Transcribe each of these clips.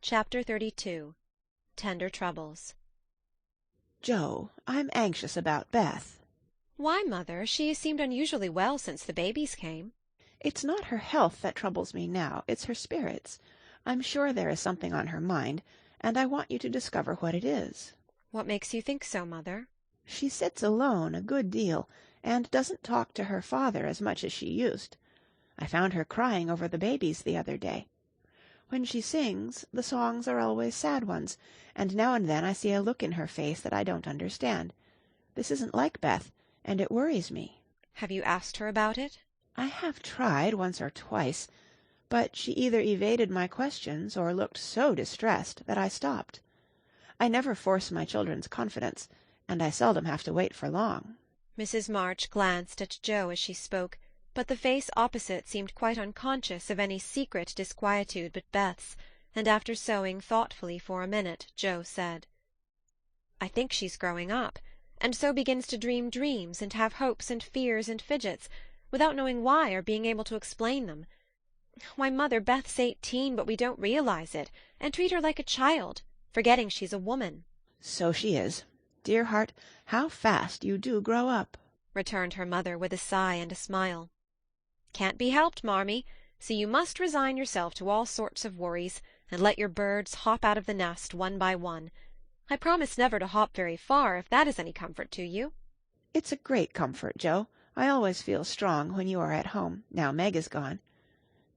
Chapter 32 Tender Troubles. Joe, I'm anxious about Beth. Why, Mother? She has seemed unusually well since the babies came. It's not her health that troubles me now, it's her spirits. I'm sure there is something on her mind, and I want you to discover what it is. What makes you think so, Mother? She sits alone a good deal, and doesn't talk to her father as much as she used. I found her crying over the babies the other day. When she sings, the songs are always sad ones, and now and then I see a look in her face that I don't understand. This isn't like Beth, and it worries me. Have you asked her about it? I have tried once or twice, but she either evaded my questions or looked so distressed that I stopped. I never force my children's confidence, and I seldom have to wait for long. Mrs. March glanced at Joe as she spoke, but the face opposite seemed quite unconscious of any secret disquietude but Beth's, and after sewing thoughtfully for a minute, Joe said, "I think she's growing up, and so begins to dream dreams and have hopes and fears and fidgets, without knowing why or being able to explain them. Why, Mother, Beth's 18, but we don't realize it, and treat her like a child, forgetting she's a woman." So she is. Dear heart, how fast you do grow up, returned her mother with a sigh and a smile. "Can't be helped, Marmee, so you must resign yourself to all sorts of worries, and let your birds hop out of the nest one by one. I promise never to hop very far, if that is any comfort to you." It's a great comfort, Joe. I always feel strong when you are at home, now Meg is gone.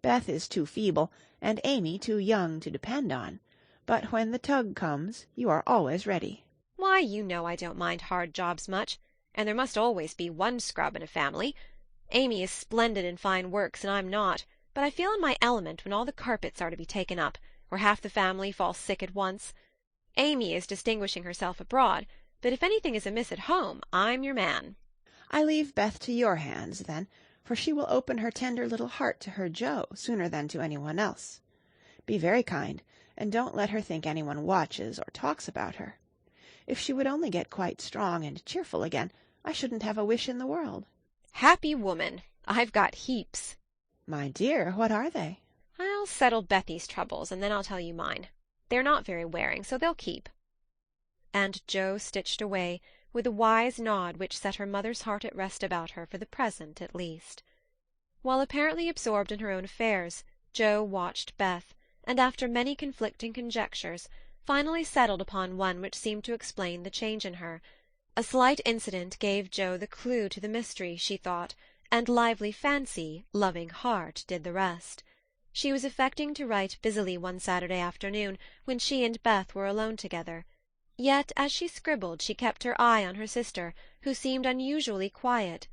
Beth is too feeble, and Amy too young to depend on. But when the tug comes, you are always ready. Why, you know I don't mind hard jobs much, and there must always be one scrub in a family. Amy is splendid in fine works, and I'm not, but I feel in my element when all the carpets are to be taken up, or half the family fall sick at once. Amy is distinguishing herself abroad, but if anything is amiss at home, I'm your man. I leave Beth to your hands, then, for she will open her tender little heart to her Joe sooner than to anyone else. Be very kind, and don't let her think anyone watches or talks about her. If she would only get quite strong and cheerful again, I shouldn't have a wish in the world. Happy woman! I've got heaps. My dear, what are they? I'll settle Bethy's troubles, and then I'll tell you mine. They're not very wearing, so they'll keep. And Joe stitched away, with a wise nod which set her mother's heart at rest about her for the present at least. While apparently absorbed in her own affairs, Joe watched Beth, and after many conflicting conjectures, finally settled upon one which seemed to explain the change in her. A slight incident gave Joe the clue to the mystery, she thought, and lively fancy, loving heart, did the rest. She was affecting to write busily one Saturday afternoon, when she and Beth were alone together. Yet as she scribbled she kept her eye on her sister, who seemed unusually quiet.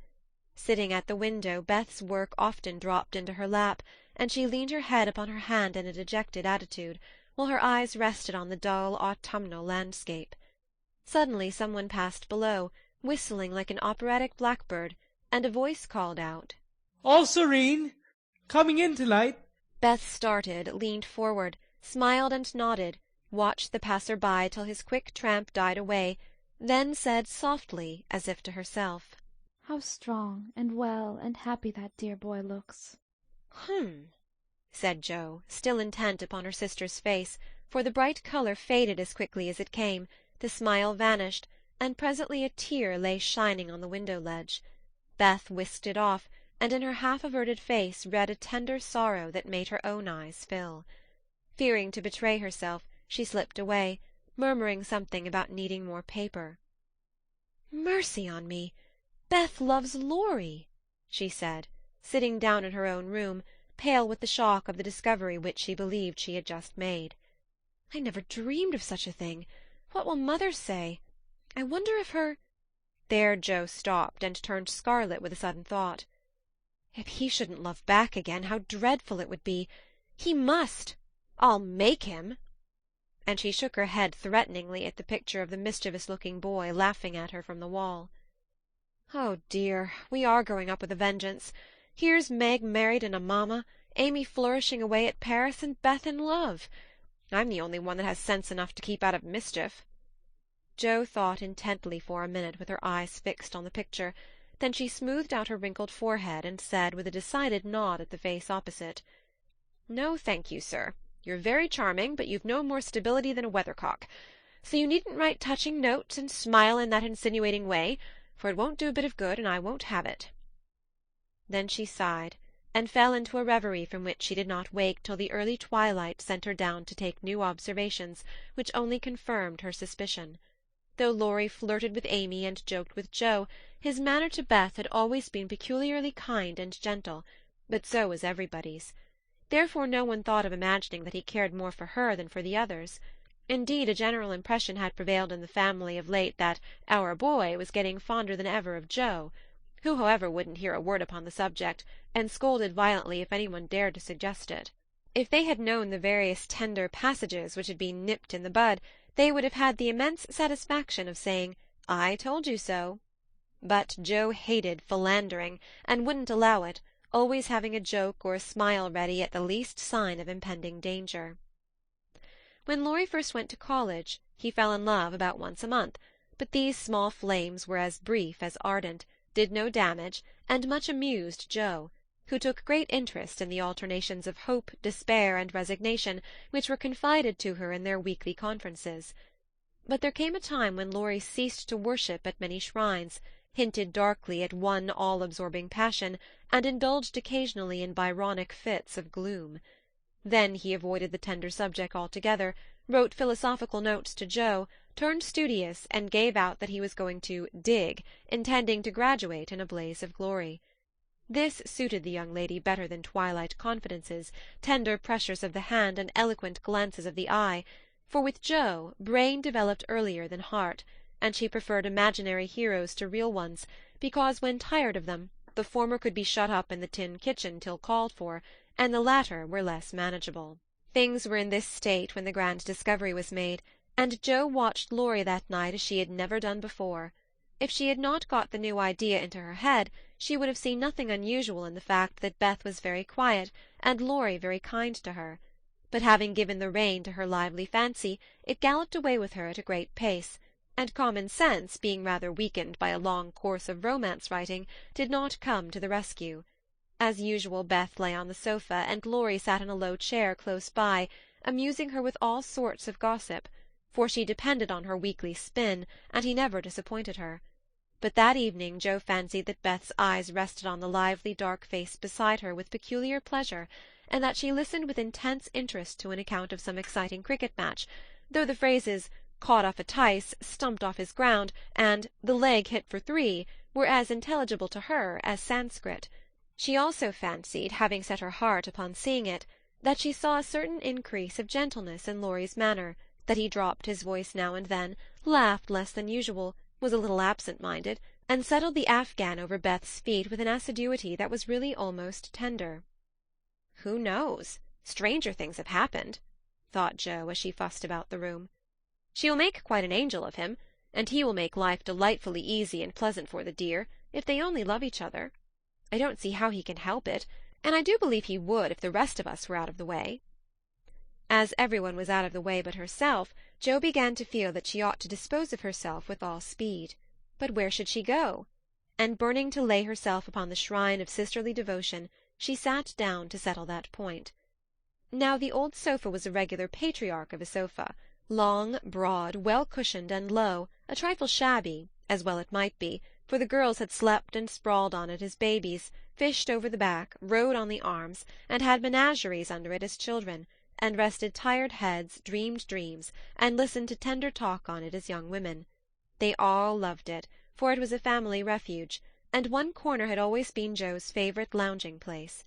Sitting at the window, Beth's work often dropped into her lap, and she leaned her head upon her hand in a dejected attitude, while her eyes rested on the dull autumnal landscape. Suddenly someone passed below, whistling like an operatic blackbird, and a voice called out, "All serene? Coming in tonight?" Beth started, leaned forward, smiled and nodded, watched the passer-by till his quick tramp died away, then said softly, as if to herself, "How strong and well and happy that dear boy looks." Said Joe, still intent upon her sister's face, for the bright colour faded as quickly as it came, the smile vanished, and presently a tear lay shining on the window-ledge. Beth whisked it off, and in her half-averted face read a tender sorrow that made her own eyes fill. Fearing to betray herself, she slipped away, murmuring something about needing more paper. "Mercy on me! Beth loves Laurie," she said, sitting down in her own room, pale with the shock of the discovery which she believed she had just made. "I never dreamed of such a thing. What will Mother say? I wonder if her—" There Joe stopped, and turned scarlet with a sudden thought. "If he shouldn't love back again, how dreadful it would be! He must! I'll make him!" And she shook her head threateningly at the picture of the mischievous-looking boy laughing at her from the wall. "Oh dear, we are growing up with a vengeance. Here's Meg married and a mamma, Amy flourishing away at Paris, and Beth in love. I'm the only one that has sense enough to keep out of mischief." Joe thought intently for a minute with her eyes fixed on the picture, then she smoothed out her wrinkled forehead and said with a decided nod at the face opposite, "No, thank you, sir. You're very charming, but you've no more stability than a weathercock. So you needn't write touching notes and smile in that insinuating way, for it won't do a bit of good, and I won't have it." Then she sighed, and fell into a reverie from which she did not wake till the early twilight sent her down to take new observations, which only confirmed her suspicion. Though Laurie flirted with Amy and joked with Joe, his manner to Beth had always been peculiarly kind and gentle, but so was everybody's. Therefore no one thought of imagining that he cared more for her than for the others. Indeed, a general impression had prevailed in the family of late that "our boy" was getting fonder than ever of Joe, who, however, wouldn't hear a word upon the subject, and scolded violently if any one dared to suggest it. If they had known the various tender passages which had been nipped in the bud, they would have had the immense satisfaction of saying, "I told you so." But Joe hated philandering, and wouldn't allow it, always having a joke or a smile ready at the least sign of impending danger. When Laurie first went to college, he fell in love about once a month, but these small flames were as brief as ardent, did no damage, and much amused Joe, who took great interest in the alternations of hope, despair, and resignation which were confided to her in their weekly conferences. But there came a time when Laurie ceased to worship at many shrines, hinted darkly at one all-absorbing passion, and indulged occasionally in Byronic fits of gloom. Then he avoided the tender subject altogether, wrote philosophical notes to Joe, turned studious, and gave out that he was going to dig, intending to graduate in a blaze of glory. This suited the young lady better than twilight confidences, tender pressures of the hand, and eloquent glances of the eye, for with Joe brain developed earlier than heart, and she preferred imaginary heroes to real ones, because when tired of them, the former could be shut up in the tin kitchen till called for, and the latter were less manageable. Things were in this state when the grand discovery was made, and Joe watched Laurie that night as she had never done before. If she had not got the new idea into her head, she would have seen nothing unusual in the fact that Beth was very quiet, and Laurie very kind to her. But having given the rein to her lively fancy, it galloped away with her at a great pace, and common sense, being rather weakened by a long course of romance-writing, did not come to the rescue. As usual, Beth lay on the sofa, and Laurie sat in a low chair close by, amusing her with all sorts of gossip, for she depended on her weekly spin, and he never disappointed her. But that evening Joe fancied that Beth's eyes rested on the lively dark face beside her with peculiar pleasure, and that she listened with intense interest to an account of some exciting cricket match, though the phrases "caught off a tice," "stumped off his ground," and "the leg hit for 3" were as intelligible to her as Sanskrit. She also fancied, having set her heart upon seeing it, that she saw a certain increase of gentleness in Laurie's manner, that he dropped his voice now and then, laughed less than usual, was a little absent-minded, and settled the Afghan over Beth's feet with an assiduity that was really almost tender. "Who knows? Stranger things have happened," thought Joe as she fussed about the room. "She'll make quite an angel of him, and he will make life delightfully easy and pleasant for the dear, if they only love each other. I don't see how he can help it, and I do believe he would if the rest of us were out of the way." As everyone was out of the way but herself, Jo began to feel that she ought to dispose of herself with all speed. But where should she go? And burning to lay herself upon the shrine of sisterly devotion, she sat down to settle that point. Now the old sofa was a regular patriarch of a sofa, long, broad, well-cushioned, and low, a trifle shabby, as well it might be, for the girls had slept and sprawled on it as babies, fished over the back, rode on the arms, and had menageries under it as children, and rested tired heads, dreamed dreams, and listened to tender talk on it as young women. They all loved it, for it was a family refuge, and one corner had always been Jo's favourite lounging place.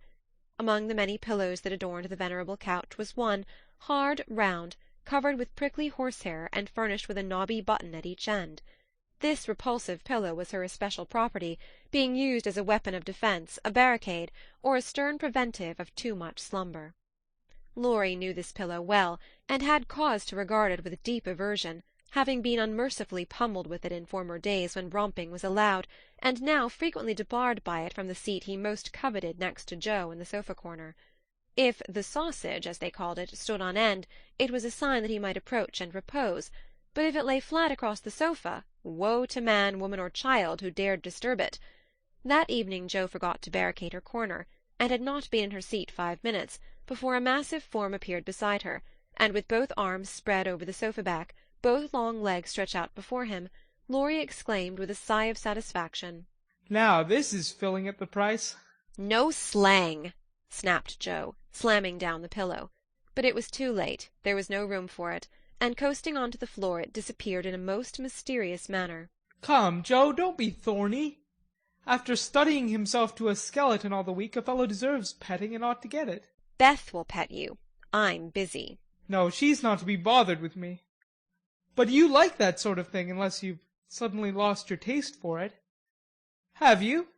Among the many pillows that adorned the venerable couch was one, hard, round, covered with prickly horsehair, and furnished with a knobby button at each end. This repulsive pillow was her especial property, being used as a weapon of defence, a barricade, or a stern preventive of too much slumber. Laurie knew this pillow well, and had cause to regard it with deep aversion, having been unmercifully pummelled with it in former days when romping was allowed, and now frequently debarred by it from the seat he most coveted next to Jo in the sofa-corner. If the sausage, as they called it, stood on end, it was a sign that he might approach and repose, but if it lay flat across the sofa, woe to man, woman, or child who dared disturb it. That evening Jo forgot to barricade her corner, and had not been in her seat 5 minutes, before a massive form appeared beside her, and with both arms spread over the sofa-back, both long legs stretched out before him, Laurie exclaimed with a sigh of satisfaction, Now this is filling at the price. "No slang!" snapped Joe, slamming down the pillow. But it was too late, there was no room for it, and coasting on to the floor it disappeared in a most mysterious manner. Come, Joe, don't be thorny. After studying himself to a skeleton all the week, a fellow deserves petting and ought to get it. Beth will pet you. I'm busy. No, she's not to be bothered with me. But you like that sort of thing unless you've suddenly lost your taste for it. Have you?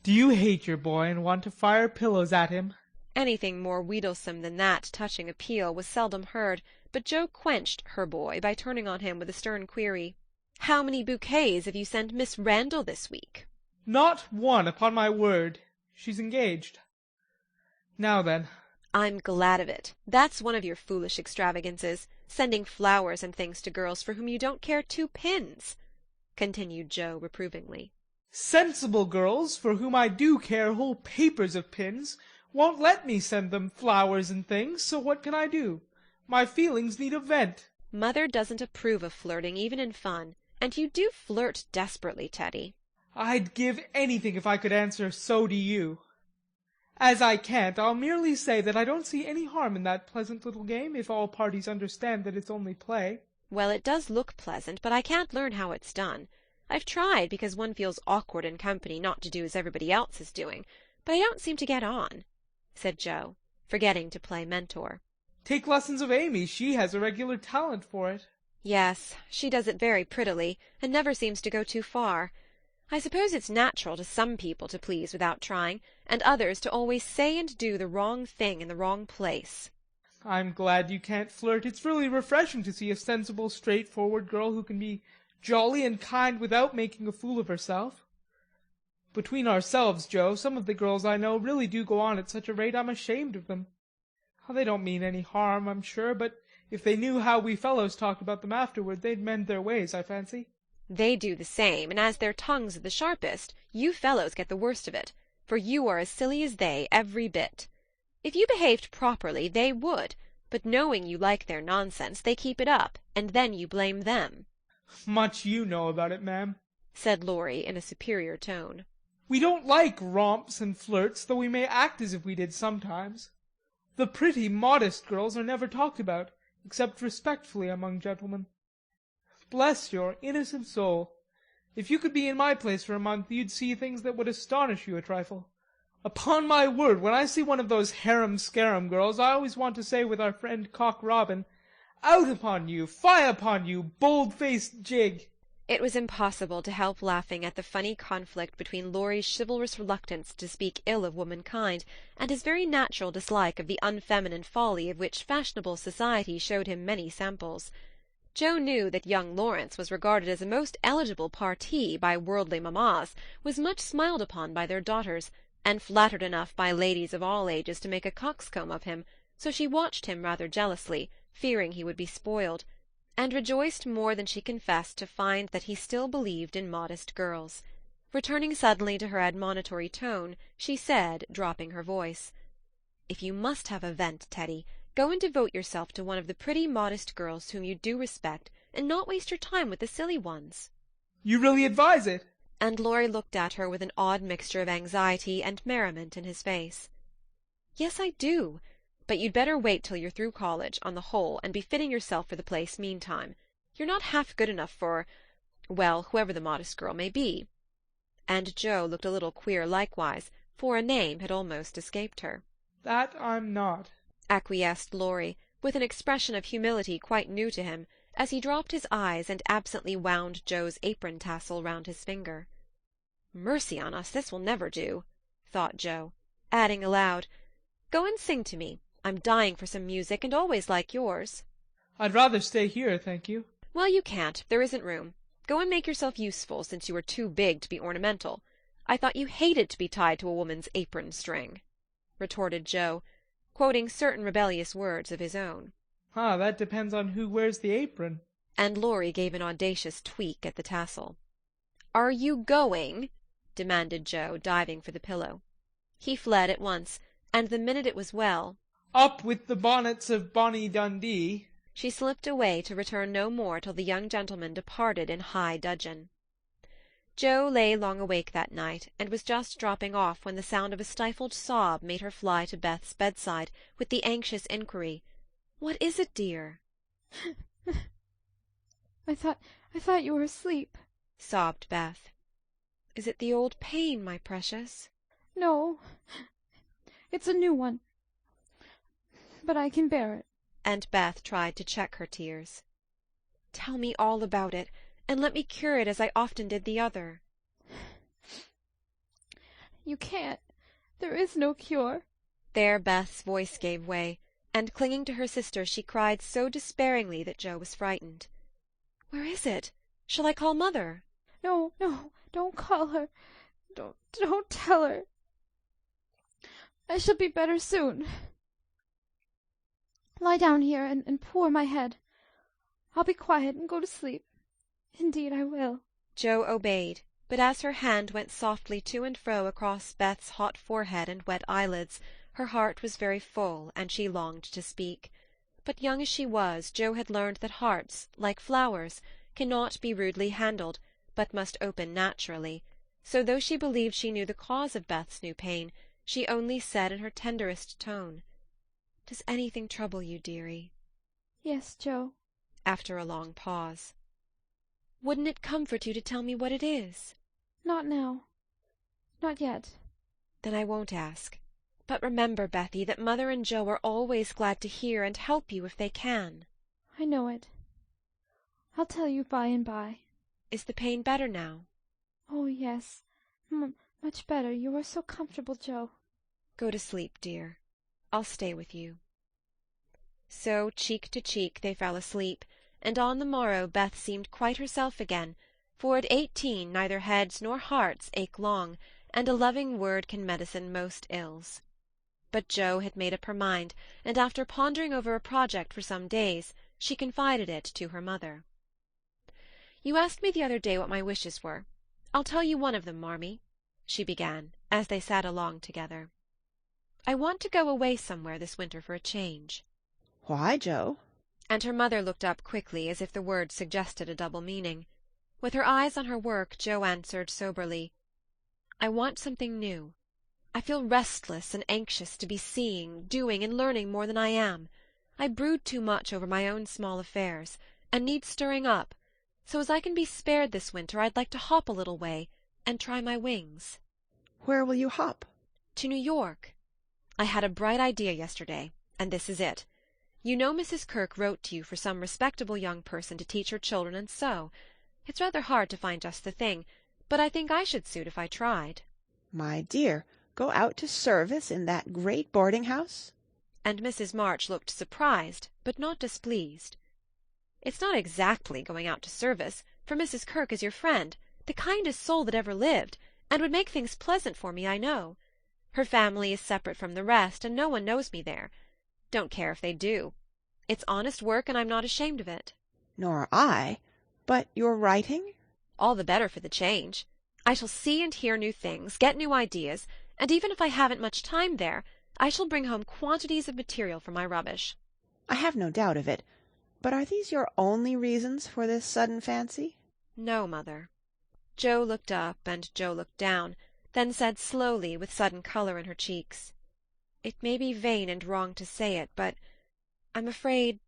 Do you hate your boy and want to fire pillows at him? Anything more wheedlesome than that touching appeal was seldom heard, but Joe quenched her boy by turning on him with a stern query. "How many bouquets have you sent Miss Randall this week?" Not one, upon my word. She's engaged. Now then. "I'm glad of it. That's one of your foolish extravagances, sending flowers and things to girls for whom you don't care two pins," continued Joe reprovingly. Sensible girls, for whom I do care whole papers of pins, won't let me send them flowers and things, so what can I do? My feelings need a vent. Mother doesn't approve of flirting, even in fun, and you do flirt desperately, Teddy. I'd give anything if I could answer so do you. As I can't, I'll merely say that I don't see any harm in that pleasant little game, if all parties understand that it's only play. Well, it does look pleasant, but I can't learn how it's done. I've tried, because one feels awkward in company not to do as everybody else is doing, but I don't seem to get on," said Joe, forgetting to play mentor. Take lessons of Amy. She has a regular talent for it. Yes, she does it very prettily, and never seems to go too far. I suppose it's natural to some people to please without trying, and others to always say and do the wrong thing in the wrong place. I'm glad you can't flirt. It's really refreshing to see a sensible, straightforward girl who can be jolly and kind without making a fool of herself. Between ourselves, Joe, some of the girls I know really do go on at such a rate I'm ashamed of them. They don't mean any harm, I'm sure, but if they knew how we fellows talked about them afterward, they'd mend their ways, I fancy. They do the same, and as their tongues are the sharpest, you fellows get the worst of it, for you are as silly as they, every bit. If you behaved properly, they would, but knowing you like their nonsense, they keep it up, and then you blame them. Much you know about it, ma'am, said Laurie in a superior tone. We don't like romps and flirts, though we may act as if we did sometimes. The pretty, modest girls are never talked about, except respectfully among gentlemen. Bless your innocent soul. If you could be in my place for a month, you'd see things that would astonish you a trifle. Upon my word, when I see one of those harum-scarum girls, I always want to say with our friend Cock Robin, "Out upon you, fie upon you, bold-faced jig!" It was impossible to help laughing at the funny conflict between Laurie's chivalrous reluctance to speak ill of womankind and his very natural dislike of the unfeminine folly of which fashionable society showed him many samples. Joe knew that young Lawrence was regarded as a most eligible parti by worldly mammas, was much smiled upon by their daughters, and flattered enough by ladies of all ages to make a coxcomb of him, so she watched him rather jealously, fearing he would be spoiled, and rejoiced more than she confessed to find that he still believed in modest girls. Returning suddenly to her admonitory tone, she said, dropping her voice, "If you must have a vent, Teddy, go and devote yourself to one of the pretty modest girls whom you do respect, and not waste your time with the silly ones." You really advise it? And Laurie looked at her with an odd mixture of anxiety and merriment in his face. "Yes, I do. But you'd better wait till you're through college, on the whole, and be fitting yourself for the place meantime. You're not half good enough for, well, whoever the modest girl may be." And Joe looked a little queer likewise, for a name had almost escaped her. "That I'm not," acquiesced Laurie, with an expression of humility quite new to him, as he dropped his eyes and absently wound Joe's apron tassel round his finger. "Mercy on us, this will never do," thought Joe, adding aloud, "Go and sing to me. I'm dying for some music, and always like yours." "I'd rather stay here, thank you." "Well, you can't. There isn't room. Go and make yourself useful, since you are too big to be ornamental. I thought you hated to be tied to a woman's apron string," retorted Joe, quoting certain rebellious words of his own. That depends on who wears the apron." And Laurie gave an audacious tweak at the tassel. "Are you going?" demanded Joe, diving for the pillow. He fled at once, and the minute it was well, Up with the bonnets of bonny Dundee. She slipped away to return no more till the young gentleman departed in high dudgeon. Joe lay long awake that night, and was just dropping off when the sound of a stifled sob made her fly to Beth's bedside with the anxious inquiry, "What is it, dear?" I thought you were asleep. sobbed Beth. "Is it the old pain, my precious?" No, it's a new one. But I can bear it. And Beth tried to check her tears. "Tell me all about it, and let me cure it as I often did the other." You can't. There is no cure. There Beth's voice gave way, and clinging to her sister she cried so despairingly that Joe was frightened. "Where is it? Shall I call mother?" No, don't call her. Don't tell her. I shall be better soon. Lie down here and pour my head. I'll be quiet and go to sleep. Indeed I will." Joe obeyed, but as her hand went softly to and fro across Beth's hot forehead and wet eyelids, her heart was very full, and she longed to speak. But young as she was, Joe had learned that hearts, like flowers, cannot be rudely handled, but must open naturally, so though she believed she knew the cause of Beth's new pain, she only said in her tenderest tone, "Does anything trouble you, dearie?" "Yes, Joe." After a long pause. "Wouldn't it comfort you to tell me what it is?" "Not now. Not yet." "Then I won't ask. But remember, Bethy, that Mother and Joe are always glad to hear and help you if they can." "I know it. I'll tell you by and by." "Is the pain better now?" "Oh, yes. Much better. You are so comfortable, Joe." "Go to sleep, dear. I'll stay with you." So, cheek to cheek, they fell asleep, and on the morrow Beth seemed quite herself again, for at 18 neither heads nor hearts ache long, and a loving word can medicine most ills. But Joe had made up her mind, and after pondering over a project for some days, she confided it to her mother. "You asked me the other day what my wishes were. I'll tell you one of them, Marmee," she began, as they sat along together. "I want to go away somewhere this winter for a change." "Why, Joe?" And her mother looked up quickly, as if the words suggested a double meaning. With her eyes on her work, Joe answered soberly, "I want something new. I feel restless and anxious to be seeing, doing, and learning more than I am. I brood too much over my own small affairs, and need stirring up, so as I can be spared this winter I'd like to hop a little way, and try my wings." "Where will you hop?" "To New York. I had a bright idea yesterday, and this is it. You know Mrs. Kirke wrote to you for some respectable young person to teach her children and sew. It's rather hard to find just the thing, but I think I should suit if I tried." "My dear, go out to service in that great boarding-house?" And Mrs. March looked surprised, but not displeased. "It's not exactly going out to service, for Mrs. Kirke is your friend, the kindest soul that ever lived, and would make things pleasant for me, I know. Her family is separate from the rest, and no one knows me there. Don't care if they do. It's honest work, and I'm not ashamed of it." "Nor I. But your writing?" "All the better for the change. I shall see and hear new things, get new ideas, and even if I haven't much time there, I shall bring home quantities of material for my rubbish." "I have no doubt of it. But are these your only reasons for this sudden fancy?" "No, mother." Joe looked up and Joe looked down, then said slowly, with sudden colour in her cheeks, "It may be vain and wrong to say it, but I'm afraid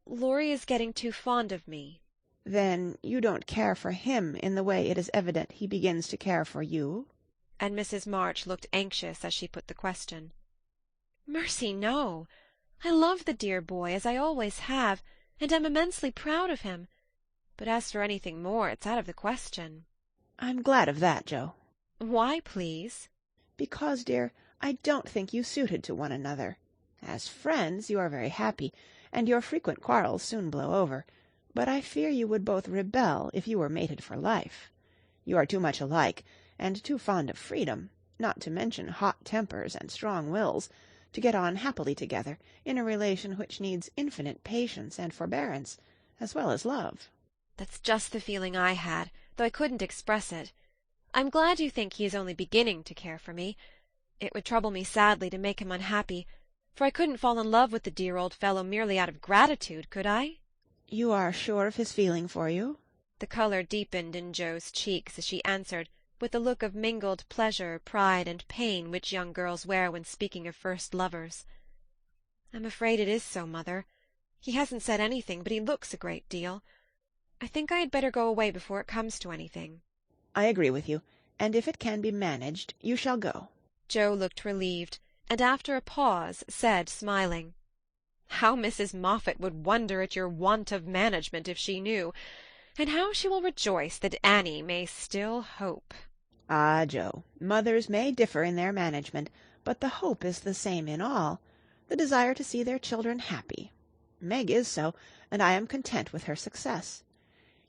Laurie is getting too fond of me." "Then you don't care for him in the way it is evident he begins to care for you?" And Mrs. March looked anxious as she put the question. "Mercy, no. I love the dear boy, as I always have, and am immensely proud of him. But as for anything more, it's out of the question." "I'm glad of that, Joe." "Why, please?" "Because, dear, I don't think you suited to one another. As friends you are very happy, and your frequent quarrels soon blow over, but I fear you would both rebel if you were mated for life. You are too much alike, and too fond of freedom, not to mention hot tempers and strong wills, to get on happily together in a relation which needs infinite patience and forbearance, as well as love." "That's just the feeling I had, though I couldn't express it. I'm glad you think he is only beginning to care for me. It would trouble me sadly to make him unhappy, for I couldn't fall in love with the dear old fellow merely out of gratitude, could I?" You are sure of his feeling for you? The colour deepened in Jo's cheeks as she answered, with the look of mingled pleasure, pride, and pain which young girls wear when speaking of first lovers. "I'm afraid it is so, mother. He hasn't said anything, but he looks a great deal. I think I had better go away before it comes to anything." I agree with you, and if it can be managed, you shall go. Jo looked relieved, and after a pause said, smiling, "How Mrs. Moffatt would wonder at your want of management if she knew, and how she will rejoice that Annie may still hope." Ah, Jo, mothers may differ in their management, but the hope is the same in all, the desire to see their children happy. Meg is so, and I am content with her success.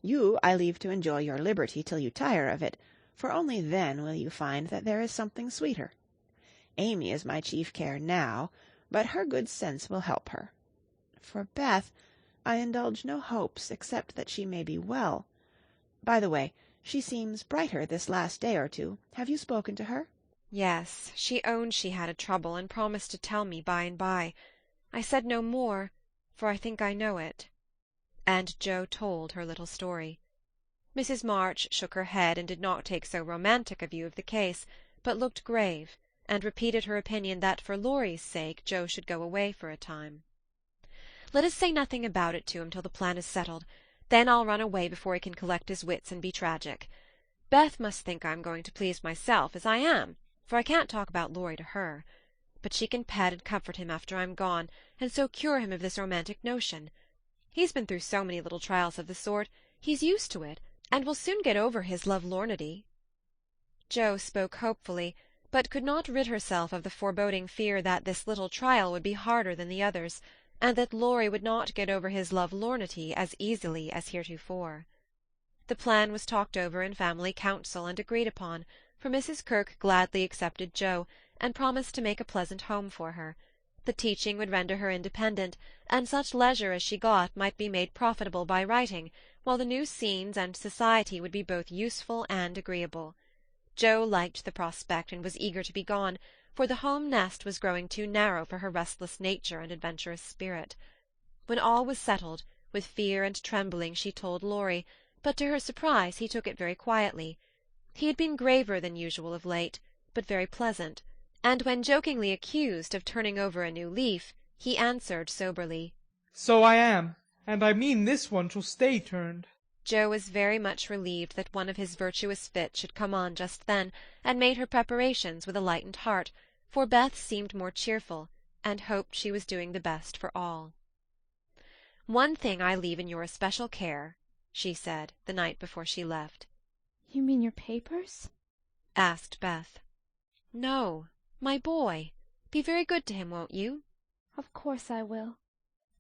You I leave to enjoy your liberty till you tire of it, for only then will you find that there is something sweeter. Amy is my chief care now, but her good sense will help her. For Beth, I indulge no hopes except that she may be well. By the way, she seems brighter this last day or two. Have you spoken to her? "Yes, she owned she had a trouble, and promised to tell me by and by. I said no more, for I think I know it." And Jo told her little story. Mrs. March shook her head, and did not take so romantic a view of the case, but looked grave, and repeated her opinion that for Laurie's sake Jo should go away for a time. "Let us say nothing about it to him till the plan is settled. Then I'll run away before he can collect his wits and be tragic. Beth must think I am going to please myself, as I am, for I can't talk about Laurie to her. But she can pet and comfort him after I'm gone, and so cure him of this romantic notion. He's been through so many little trials of the sort, he's used to it, and will soon get over his lovelornity." Jo spoke hopefully, but could not rid herself of the foreboding fear that this little trial would be harder than the others, and that Laurie would not get over his lovelornity as easily as heretofore. The plan was talked over in family council and agreed upon, for Mrs. Kirke gladly accepted Jo, and promised to make a pleasant home for her. The teaching would render her independent, and such leisure as she got might be made profitable by writing, while the new scenes and society would be both useful and agreeable. Jo liked the prospect, and was eager to be gone, for the home nest was growing too narrow for her restless nature and adventurous spirit. When all was settled, with fear and trembling she told Laurie, but to her surprise he took it very quietly. He had been graver than usual of late, but very pleasant, and when jokingly accused of turning over a new leaf, he answered soberly, "So I am, and I mean this one shall stay turned." Jo was very much relieved that one of his virtuous fits should come on just then, and made her preparations with a lightened heart, for Beth seemed more cheerful, and hoped she was doing the best for all. "One thing I leave in your especial care," she said, the night before she left. You mean your papers? Asked Beth. "No, my boy. Be very good to him, won't you?" Of course I will.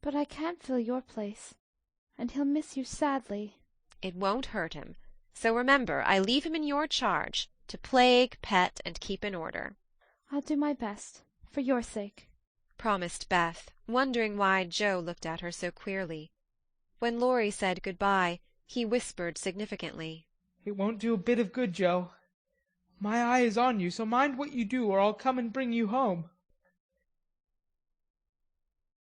But I can't fill your place, and he'll miss you sadly. "It won't hurt him. So remember, I leave him in your charge, to plague, pet, and keep in order." I'll do my best, for your sake," promised Beth, wondering why Jo looked at her so queerly. When Laurie said good-bye, he whispered significantly, "It won't do a bit of good, Jo. My eye is on you, so mind what you do, or I'll come and bring you home."